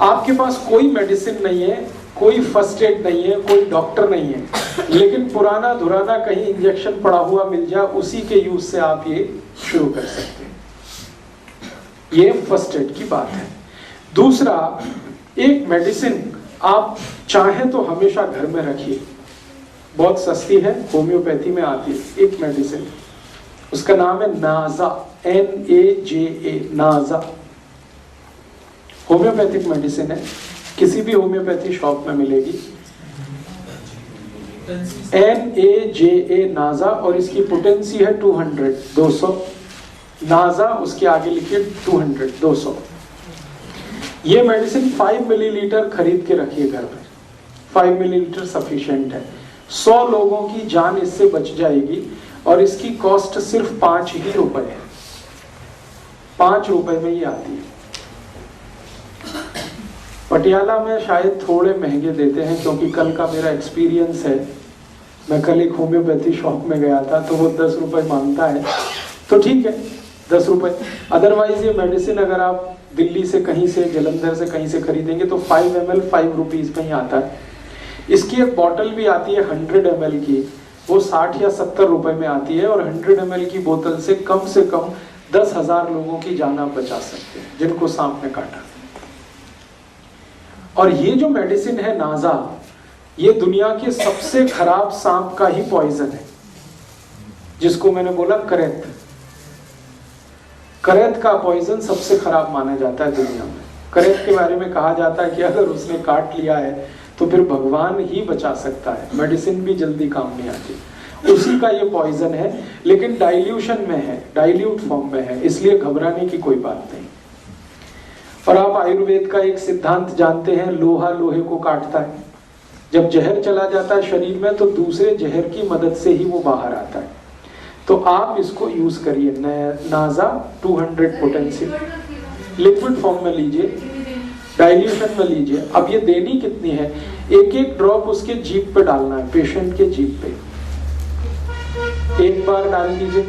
आपके पास कोई मेडिसिन नहीं है, कोई फर्स्ट एड नहीं है, कोई डॉक्टर नहीं है, लेकिन पुराना धुराना कहीं इंजेक्शन पड़ा हुआ मिल जाए, उसी के यूज से आप ये शुरू कर सकते हैं। ये फर्स्ट एड की बात है। दूसरा, एक मेडिसिन आप चाहें तो हमेशा घर में रखिए, बहुत सस्ती है, होम्योपैथी में आती है एक मेडिसिन, उसका नाम है नाजा, NAJA, नाजा। होम्योपैथिक मेडिसिन है, किसी भी होम्योपैथी शॉप में मिलेगी, NAJA नाजा, और इसकी पोटेंसी है 200 नाजा, उसके आगे लिखिए 200। ये मेडिसिन 5 मिलीलीटर खरीद के रखिए घर में, 5 मिलीलीटर सफिशिएंट है। 100 लोगों की जान इससे बच जाएगी, और इसकी कॉस्ट सिर्फ 5 ही रुपए है, 5 रुपए में ही आती है। पटियाला में शायद थोड़े महंगे देते हैं, क्योंकि कल का मेरा एक्सपीरियंस है, मैं कल एक होम्योपैथी शॉप में गया था, तो वो 10 रुपए मांगता है, तो ठीक है 10 रुपए। अदरवाइज ये मेडिसिन अगर आप दिल्ली से कहीं से, जलंधर से कहीं से खरीदेंगे तो 5 ml 5 रुपीज में ही आता है। इसकी एक बॉटल भी आती है 100 ml की, वो 60 या 70 रुपए में आती है, और 100 ml की बोतल से कम 10,000 लोगों की जान आप बचा सकते हैं जिनको सांप ने काटा। और ये जो मेडिसिन है नाजा, ये दुनिया के सबसे खराब सांप का ही पॉइजन है, जिसको मैंने बोला करेत। करेत का पॉइजन सबसे खराब माना जाता है दुनिया में। करेत के बारे में कहा जाता है कि अगर उसने काट लिया है तो फिर भगवान ही बचा सकता है, मेडिसिन भी जल्दी काम नहीं आती। उसी का ये पॉइजन है, लेकिन डाइल्यूशन में है, डाइल्यूट फॉर्म में है, इसलिए घबराने की कोई बात नहीं। और आप आयुर्वेद का एक सिद्धांत जानते हैं, लोहा लोहे को काटता है। जब जहर चला जाता है शरीर में तो दूसरे जहर की मदद से ही वो बाहर आता है। तो आप इसको यूज करिए, नाजा 200 पोटेंसी, लिक्विड फॉर्म में लीजिए, डाइल्यूशन में लीजिए। अब ये देनी कितनी है, एक एक ड्रॉप उसके जीभ पे डालना है, पेशेंट के जीभ पे। एक बार डाल दीजिए,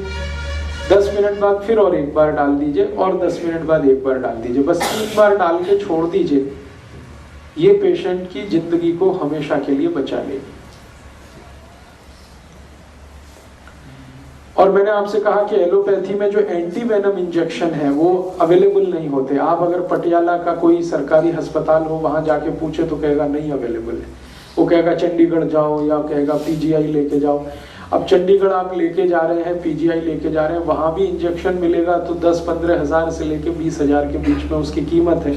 10 मिनट बाद फिर और एक बार डाल दीजिए, और 10 मिनट बाद एक बार डाल दीजिए, बस 3 बार डाल के छोड़ दीजिए। ये पेशेंट की जिंदगी को हमेशा के लिए बचा लेगी। और मैंने आपसे कहा कि एलोपैथी में जो एंटी वेनम इंजेक्शन है वो अवेलेबल नहीं होते। आप अगर पटियाला का कोई सरकारी अस्पताल हो, वहां जाके पूछे तो कहेगा नहीं अवेलेबल है, वो कहेगा चंडीगढ़ जाओ, या कहेगा PGI लेके जाओ। अब चंडीगढ़ आप लेके जा रहे हैं, PGI लेके जा रहे हैं, वहां भी इंजेक्शन मिलेगा तो 10-15 हजार से लेके 20 हजार के बीच में उसकी कीमत है,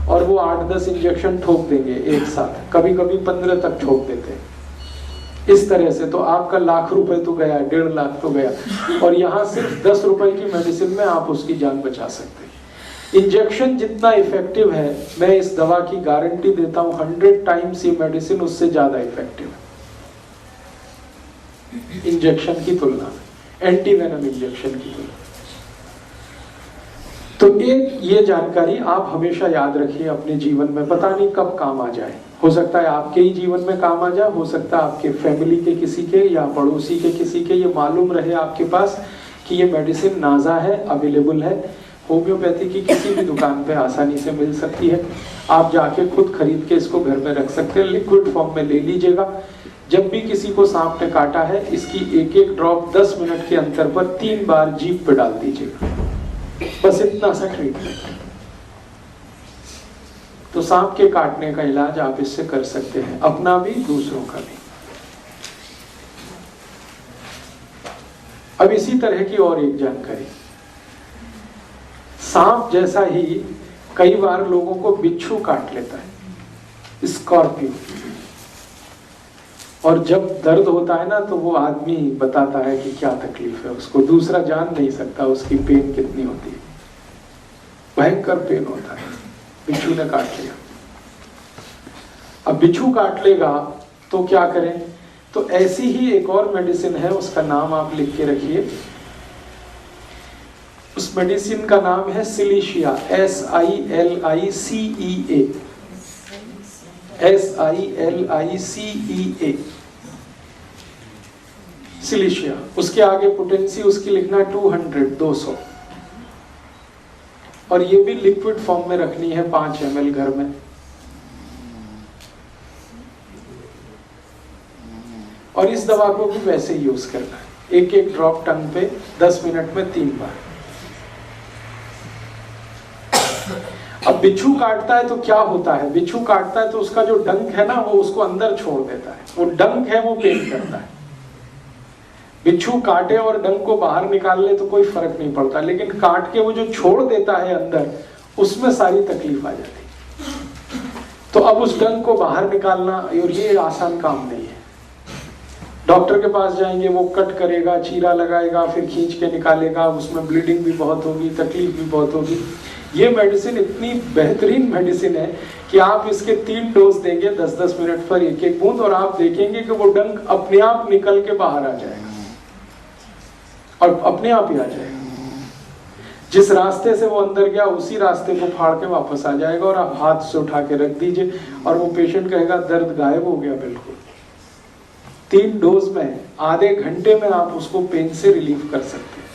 और वो 8-10 इंजेक्शन ठोक देंगे एक साथ, कभी कभी 15 तक ठोक देते हैं। इस तरह से तो आपका लाख रुपए तो गया, 1.5 लाख तो गया, और यहाँ सिर्फ 10 रुपए की मेडिसिन में आप उसकी जान बचा सकते हैं। इंजेक्शन जितना इफेक्टिव है, मैं इस दवा की गारंटी देता हूँ 100 टाइम्स ये मेडिसिन उससे ज्यादा इफेक्टिव है इंजेक्शन की तुलना में, एंटी वेनम इंजेक्शन की तुलना। तो एक ये जानकारी आप हमेशा याद रखिए अपने जीवन में, पता नहीं कब काम आ जाए। हो सकता है आपके ही जीवन में काम आ जाए, हो सकता है आपके फैमिली के किसी के या पड़ोसी के किसी के ये मालूम रहे आपके पास कि ये मेडिसिन नाजा है, अवेलेबल है, होम्योपैथी की किसी भी दुकान पे आसानी से मिल सकती है। आप जाके खुद खरीद के इसको घर में रख सकते हैं, लिक्विड फॉर्म में ले लीजिएगा। जब भी किसी को सांप ने काटा है, इसकी एक एक ड्रॉप 10 मिनट के अंतर पर 3 बार जीभ पे डाल दीजिएगा, बस इतना सा ट्रीटमेंट। तो सांप के काटने का इलाज आप इससे कर सकते हैं, अपना भी दूसरों का भी। अब इसी तरह की और एक जानकारी, सांप जैसा ही कई बार लोगों को बिच्छू काट लेता है, स्कॉर्पियो। और जब दर्द होता है ना तो वो आदमी बताता है कि क्या तकलीफ है उसको, दूसरा जान नहीं सकता उसकी पेन कितनी होती है, भयंकर पेन होता है। बिच्छू ने काट लिया। अब बिच्छू काट लेगा तो क्या करें, तो ऐसी ही एक और मेडिसिन है, उसका नाम आप लिख के रखिए। उस मेडिसिन का नाम है सिलीशिया, SILICEA, SILICEA, सिलीशिया। उसके आगे पोटेंसी उसकी लिखना 200। और ये भी लिक्विड फॉर्म में रखनी है, 5 ml घर में। और इस दवा को भी वैसे ही यूज करना है, एक एक ड्रॉप टंग पे 10 मिनट में 3 बार। अब बिच्छू काटता है तो क्या होता है, बिच्छू काटता है तो उसका जो डंक है ना वो उसको अंदर छोड़ देता है, वो डंक है वो पेन करता है। बिच्छू काटे और डंक को बाहर निकाल ले तो कोई फर्क नहीं पड़ता, लेकिन काट के वो जो छोड़ देता है अंदर, उसमें सारी तकलीफ आ जाती है। तो अब उस डंक को बाहर निकालना, और ये आसान काम नहीं है। डॉक्टर के पास जाएंगे, वो कट करेगा, चीरा लगाएगा, फिर खींच के निकालेगा, उसमें ब्लीडिंग भी बहुत होगी, तकलीफ भी बहुत होगी। ये मेडिसिन इतनी बेहतरीन मेडिसिन है कि आप इसके 3 डोज देंगे 10-10 मिनट पर एक एक बूंद, और आप देखेंगे कि वो डंक अपने आप निकल के बाहर आ जाएगा, और अपने आप ही आ जाएगा। जिस रास्ते से वो अंदर गया उसी रास्ते को फाड़ के वापस आ जाएगा, और आप हाथ से उठा के रख दीजिए और वो पेशेंट कहेगा दर्द गायब हो गया बिल्कुल। 3 डोज में आधे घंटे में आप उसको पेन से रिलीफ कर सकते हैं।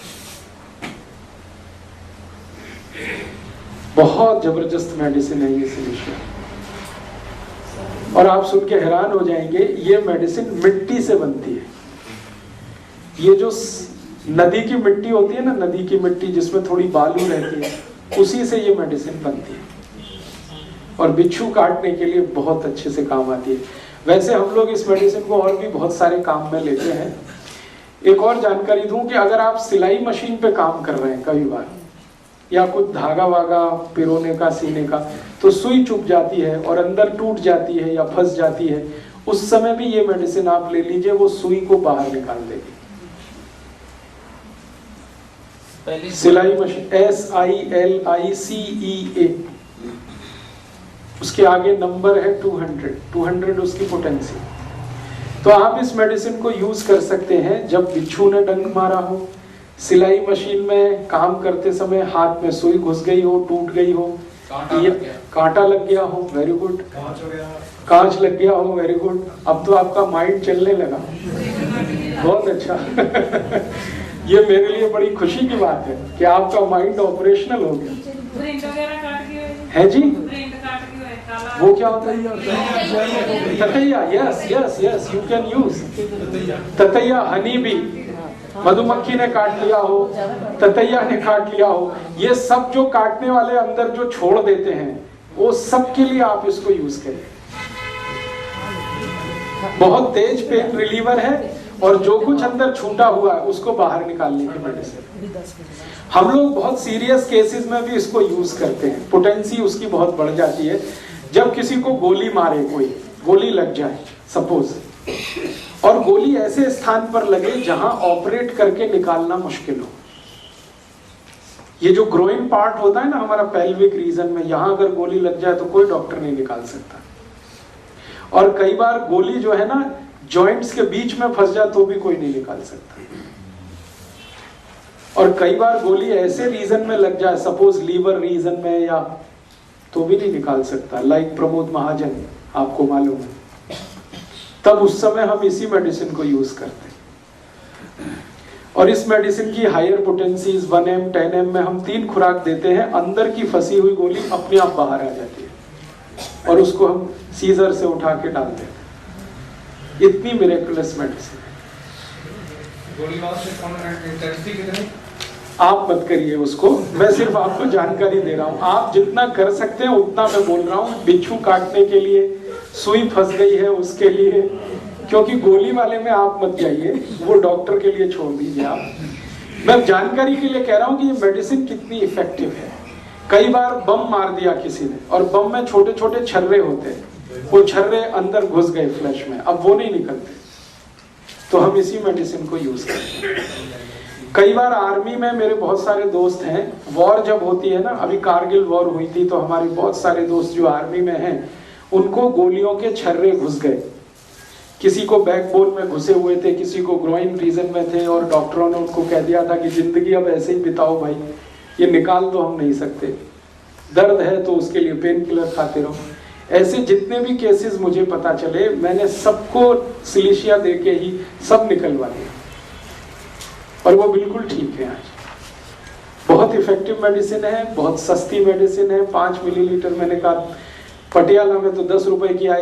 बहुत जबरदस्त मेडिसिन है ये सिलिशिया, और आप सुन के हैरान हो जाएंगे, ये मेडिसिन मिट्टी से बनती है। ये जो नदी की मिट्टी होती है ना, नदी की मिट्टी जिसमें थोड़ी बालू रहती है, उसी से ये मेडिसिन बनती है, और बिच्छू काटने के लिए बहुत अच्छे से काम आती है। वैसे हम लोग इस मेडिसिन को और भी बहुत सारे काम में लेते हैं। एक और जानकारी दूं कि अगर आप सिलाई मशीन पे काम कर रहे हैं कई बार, या कुछ धागा वागा पिरोने का, सीने का, तो सुई चुभ जाती है और अंदर टूट जाती है या फंस जाती है, उस समय भी ये मेडिसिन आप ले लीजिए, वो सुई को बाहर निकाल देगी। सिलाई मशीन SILICEA, उसके आगे नंबर है 200 उसकी पोटेंसी। तो आप इस मेडिसिन को यूज कर सकते हैं जब बिच्छू ने डंक मारा हो, सिलाई मशीन में काम करते समय हाथ में सुई घुस गई हो, टूट गई हो, कांटा लग गया हो, वेरी गुड, कांच लग गया हो, वेरी गुड। अब तो आपका माइंड चलने लगा, बहुत अच्छा। ये मेरे लिए बड़ी खुशी की बात है कि आपका माइंड ऑपरेशनल हो गया है जी। वो क्या होता है? ततैया, यस यू कैन यूज ततैया। हनी भी, मधुमक्खी ने काट लिया हो, ततैया ने काट लिया हो, ये सब जो काटने वाले अंदर जो छोड़ देते हैं, वो सब के लिए आप इसको यूज करें। बहुत तेज पेन रिलीवर है, और जो कुछ अंदर छूटा हुआ है उसको बाहर निकालने की मेडिसिन। हम लोग बहुत सीरियस केसेस में भी इसको यूज करते हैं। पोटेंसी उसकी बहुत बढ़ जाती है। जब किसी को गोली मारे, कोई गोली लग जाए सपोज, और गोली ऐसे स्थान पर लगे जहां ऑपरेट करके निकालना मुश्किल हो। ये जो ग्रोइंग पार्ट होता है ना हमारा पेल्विक रीजन में, यहां अगर गोली लग जाए तो कोई डॉक्टर नहीं निकाल सकता। और कई बार गोली जो है ना जॉइंट्स के बीच में फंस जाए तो भी कोई नहीं निकाल सकता। और कई बार गोली ऐसे रीजन में लग जाए, सपोज लीवर रीजन में, या तो भी नहीं निकाल सकता, लाइक प्रमोद महाजन, आपको मालूम है। तब उस समय हम इसी मेडिसिन को यूज करते हैं। और इस मेडिसिन की हायर पोटेंसीज 1M 10M में हम 3 खुराक देते हैं। अंदर की फंसी हुई गोली अपने आप बाहर आ जाती है, और उसको हम सीजर से उठा के डाल देते हैं। इतनी मिरेकुलस मेडिसिन है। आप मत करिए उसको, मैं सिर्फ आपको जानकारी दे रहा हूँ। आप जितना कर सकते हैं उतना मैं बोल रहा हूँ। बिच्छू काटने के लिए, सुई फंस गई है उसके लिए, क्योंकि गोली वाले में आप मत जाइए, वो डॉक्टर के लिए छोड़ दीजिए आप। मैं जानकारी के लिए कह रहा हूँ कि ये मेडिसिन कितनी इफेक्टिव है। कई बार बम मार दिया किसी ने, और बम में छोटे छोटे छर्रे होते हैं, वो छर्रे अंदर घुस गए फ्लैश में, अब वो नहीं निकलते, तो हम इसी मेडिसिन को यूज करते हैं। कई बार आर्मी में मेरे बहुत सारे दोस्त हैं, वॉर जब होती है ना, अभी कारगिल वॉर हुई थी, तो हमारे बहुत सारे दोस्त जो आर्मी में हैं, उनको गोलियों के छर्रे घुस गए। किसी को बैकबोन में घुसे हुए थे, किसी को ग्रोइन रीजन में थे, और डॉक्टरों ने उनको कह दिया था कि जिंदगी अब ऐसे ही बिताओ भाई, ये निकाल तो हम नहीं सकते, दर्द है तो उसके लिए पेन किलर खाते रहो। ऐसे जितने भी केसेस मुझे पता चले, मैंने सबको सिलिशिया देके ही सब निकलवा दिया, और वो बिल्कुल ठीक है आज। बहुत इफेक्टिव मेडिसिन है, बहुत सस्ती मेडिसिन है। 5 मिलीलीटर मैंने कहा, पटियाला में तो 10 रुपए की आई।